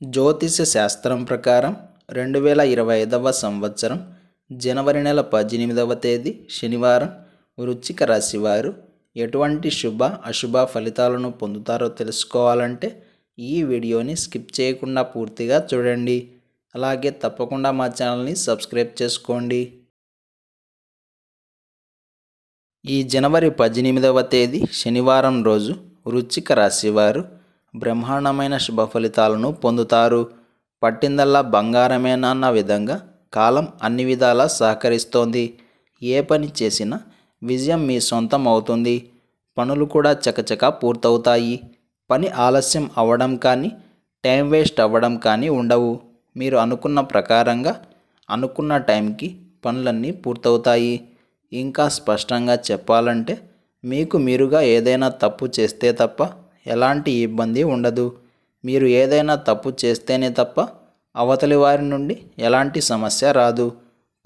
జ్యోతిష శాస్త్రం ప్రకారం 2025వ సంవత్సరం జనవరి నెల 18వ తేదీ శనివారం వృశ్చిక రాశి వారు ఎటువంటి శుభ అశుభ ఫలితాలను పొందుతారో తెలుసుకోవాలంటే ఈ వీడియోని స్కిప్ చేయకుండా పూర్తిగా చూడండి. అలాగే తప్పకుండా మా ఛానల్ని సబ్స్క్రైబ్ చేసుకోండి. ఈ జనవరి 18వ తేదీ శనివారం రోజు వృశ్చిక రాశి వారు బ్రహ్మాండమైన శుభ ఫలితాలను పొందుతారు. పట్టిందల్లా బంగారమేనా అన్న విధంగా కాలం అన్ని విధాలా సహకరిస్తోంది. ఏ పని చేసినా విజయం మీ సొంతం అవుతుంది. పనులు కూడా చకచకా పూర్తవుతాయి. పని ఆలస్యం అవ్వడం కానీ టైం వేస్ట్ అవ్వడం కానీ ఉండవు. మీరు అనుకున్న ప్రకారంగా అనుకున్న టైంకి పనులన్నీ పూర్తవుతాయి. ఇంకా స్పష్టంగా చెప్పాలంటే మీకు మీరుగా ఏదైనా తప్పు చేస్తే తప్ప ఎలాంటి ఇబ్బంది ఉండదు. మీరు ఏదైనా తప్పు చేస్తేనే తప్ప అవతలి వారి నుండి ఎలాంటి సమస్య రాదు.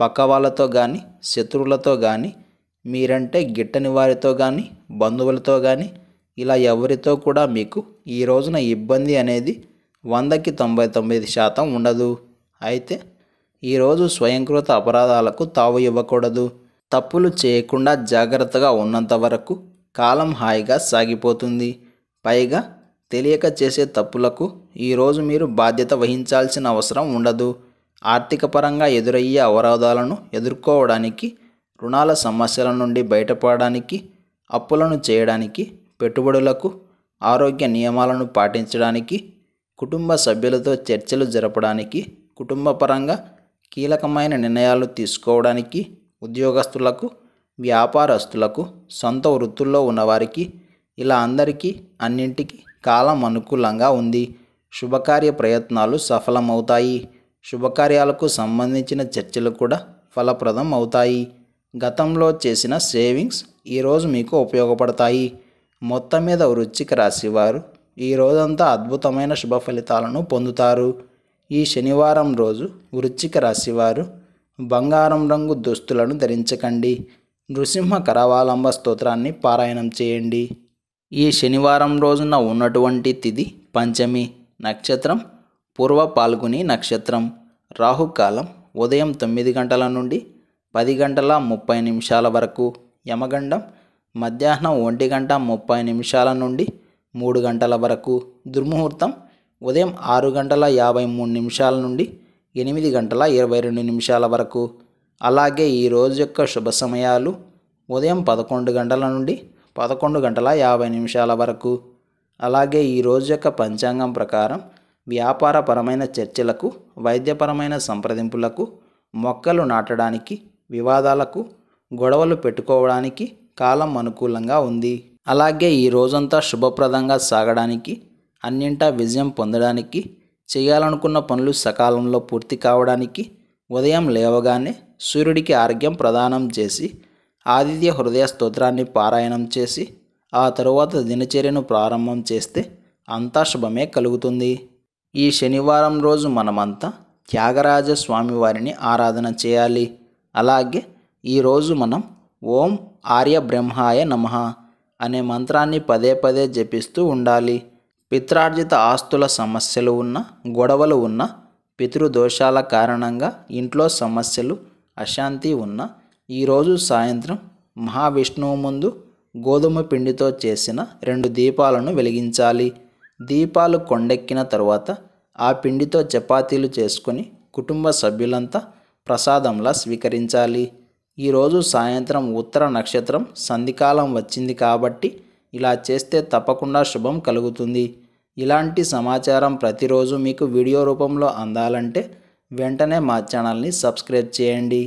పక్క వాళ్ళతో కానీ శత్రువులతో కానీ మీరంటే గిట్టని వారితో కానీ బంధువులతో కానీ ఇలా ఎవరితో కూడా మీకు ఈ రోజున ఇబ్బంది అనేది 100కి 99% ఉండదు. అయితే ఈరోజు స్వయంకృత అపరాధాలకు తావు ఇవ్వకూడదు. తప్పులు చేయకుండా జాగ్రత్తగా ఉన్నంత వరకు కాలం హాయిగా సాగిపోతుంది. పైగా తెలియక చేసే తప్పులకు ఈరోజు మీరు బాధ్యత వహించాల్సిన అవసరం ఉండదు. ఆర్థిక పరంగా ఎదురయ్యే అవరోధాలను ఎదుర్కోవడానికి, రుణాల సమస్యల నుండి బయటపడడానికి, అప్పులను చేయడానికి, పెట్టుబడులకు, ఆరోగ్య నియమాలను పాటించడానికి, కుటుంబ సభ్యులతో చర్చలు జరపడానికి, కుటుంబపరంగా కీలకమైన నిర్ణయాలు తీసుకోవడానికి, ఉద్యోగస్తులకు, వ్యాపారస్తులకు, సొంత వృత్తుల్లో ఉన్నవారికి ఇలా అందరికీ అన్నింటికి కాలం అనుకూలంగా ఉంది. శుభకార్య ప్రయత్నాలు సఫలమవుతాయి. శుభకార్యాలకు సంబంధించిన చర్చలు కూడా ఫలప్రదం అవుతాయి. గతంలో చేసిన సేవింగ్స్ ఈరోజు మీకు ఉపయోగపడతాయి. మొత్తం మీద వృశ్చిక రాశి వారు ఈ రోజంతా అద్భుతమైన శుభ ఫలితాలను పొందుతారు. ఈ శనివారం రోజు వృశ్చిక రాశి వారు బంగారం రంగు దుస్తులను ధరించకండి. నృసింహ కరావలంబ స్తోత్రాన్ని పారాయణం చేయండి. ఈ శనివారం రోజున ఉన్నటువంటి తిథి పంచమి, నక్షత్రం పూర్వ పాల్గొని నక్షత్రం, రాహుకాలం ఉదయం 9 గంటల నుండి 10 గంటల 30 నిమిషాల వరకు, యమగండం మధ్యాహ్నం 1 గంట 30 నిమిషాల నుండి 3 గంటల వరకు, దుర్ముహూర్తం ఉదయం 6 గంటల 53 నిమిషాల నుండి 8 గంటల 22 నిమిషాల వరకు. అలాగే ఈ రోజు యొక్క శుభ సమయాలు ఉదయం 11 గంటల నుండి 11 గంటల 50 నిమిషాల వరకు. అలాగే ఈ రోజు యొక్క పంచాంగం ప్రకారం వ్యాపారపరమైన చర్చలకు, వైద్యపరమైన సంప్రదింపులకు, మొక్కలు నాటడానికి, వివాదాలకు, గొడవలు పెట్టుకోవడానికి కాలం అనుకూలంగా ఉంది. అలాగే ఈ రోజంతా శుభప్రదంగా సాగడానికి, అన్నింటా విజయం పొందడానికి, చేయాలనుకున్న పనులు సకాలంలో పూర్తి కావడానికి ఉదయం లేవగానే సూర్యుడికి ఆర్ఘ్యం ప్రదానం చేసి ఆదిత్య హృదయ స్తోత్రాన్ని పారాయణం చేసి ఆ తరువాత దినచర్యను ప్రారంభం చేస్తే అంతా శుభమే కలుగుతుంది. ఈ శనివారం రోజు మనమంతా త్యాగరాజ స్వామి వారిని ఆరాధన చేయాలి. అలాగే ఈరోజు మనం ఓం ఆర్య బ్రహ్మాయ నమః అనే మంత్రాన్ని పదే పదే జపిస్తూ ఉండాలి. పిత్రార్జిత ఆస్తుల సమస్యలు ఉన్న, గొడవలు ఉన్న, పితృదోషాల కారణంగా ఇంట్లో సమస్యలు, అశాంతి ఉన్న ఈరోజు సాయంత్రం మహావిష్ణువు ముందు గోధుమ పిండితో చేసిన 2 దీపాలను వెలిగించాలి. దీపాలు కొండెక్కిన తరువాత ఆ పిండితో చపాతీలు చేసుకొని కుటుంబ సభ్యులంతా ప్రసాదంలా స్వీకరించాలి. ఈరోజు సాయంత్రం ఉత్తర నక్షత్రం సంధికాలం వచ్చింది కాబట్టి ఇలా చేస్తే తప్పకుండా శుభం కలుగుతుంది. ఇలాంటి సమాచారం ప్రతిరోజు మీకు వీడియో రూపంలో అందాలంటే వెంటనే మా ఛానల్ని సబ్స్క్రైబ్ చేయండి.